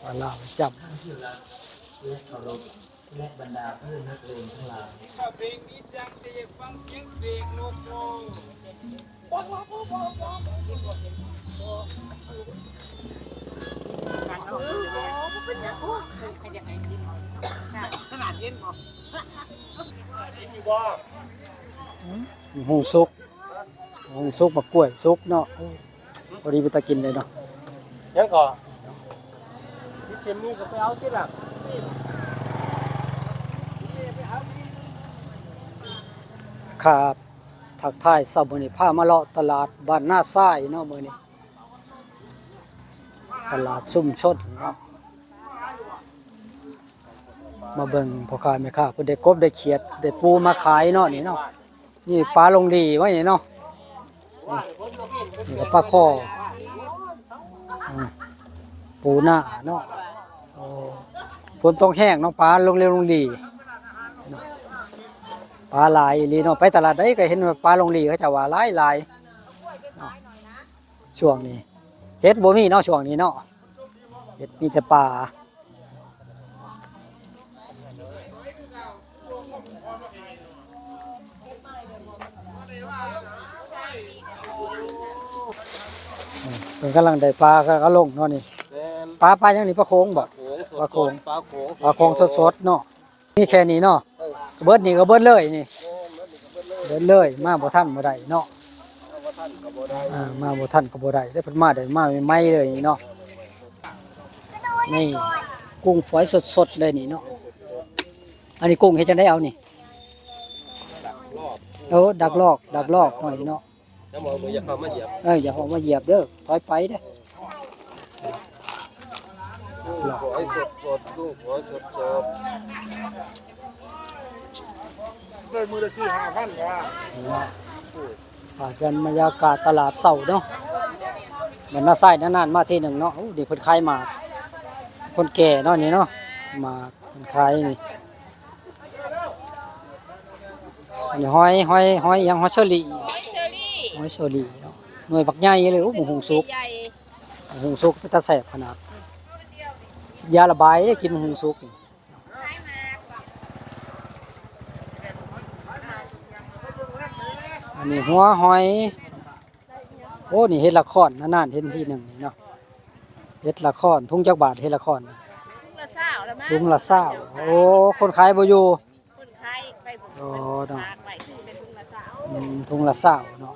ว่าลาวจับและเคารพและบรรดาเพื่อนนักเรียนทั้งหลายเพลงนี้จังจะฟังเสียงเสกโลโก้ขนาดเย็นบ่หุงสุกหุงสุกมะกล้วยสุกเนาะพอดีไปตะกินเลยเนาะยังก่อนที่เต็มมือก็ไปเอาที่หลังครับทักทายเช้ามื้อนี้พามาเลาะตลาดบ้านนาทรายเนาะมื้อนี้ตลาดซุ่มชนเนาะมาเบิ่งพ่อค้าแม่ค้าเพิ่นได้กบได้เขียดได้ปูมาขายเนาะนี่เนาะนี่ปลาลงดีไว้นี่เนาะนี่ก็ปลาคอปูหน้าเนาะโอ้ฝนตกแห้งเนาะปลาลงเร็วลงดีปลาหลายอีหลีเนาะไปตลาดใดก็เห็นว่าปลาลงดีเขาจะว่าหลายเนาะช่วงนี้เฮ็ดบ่มีเนาะช่วงนี้เนาะเฮ็ดมีแต่ปลาเพิ่นกำลังได้ปลาก็ลงเนาะนี่ปลาอย่างนี้ปลาโขงบ่ปลาโขงสดๆเนาะมีแค่นี้เนาะเบิดนี่ก็เบิดเลยนี่เบิดเลยมาบ่ทันบ่ได้เนาะมาบ่ทันก็บ่ได้ได้เพิ่นมาได้มาใหม่ๆเลยนี่เนาะนี่กุ้งฝอยสดๆเลยนี่เนาะอันนี้กุ้งเฮ็ดจังได๋เอานี่ดักลอกหน่อยเนาะจะมองมืออย่าเข้ามาเหยียบอย่าเข้ามาเหยียบเด้อถอยไปเด้อหอยสดลูกหอยสดเลยมือละ4-5,000ว่าอาจจะบรรยากาศตลาดเช้าเนาะมันน่าใส่นานๆมาทีหนึ่งเนาะเดี๋ยวเพิ่นขายหมากคนแก่เนาะนี่เนาะหมากเพิ่นขายนี่อันนี้หอยยังหอยเชอรี่เนาะหน่วยบักใหญ่เลยโอ้หมูหุงสุกเป็นตาแสบขนาดยาระบายได้กินหมูหุงสุกนี่อันนี้หัวหอยโอ้นี่เฮ็ดละครนานๆเห็นทีหนึ่งนี่เนาะเฮ็ดละครทุ่งจักบาทเฮ็ดละครทุ่งละเศร้าโอ้คนขายบ่อยู่คนขายไปบ่โอ้เนาะฝากไว้คือเป็นทุ่งละเศร้าทุ่งละเศร้าเนาะ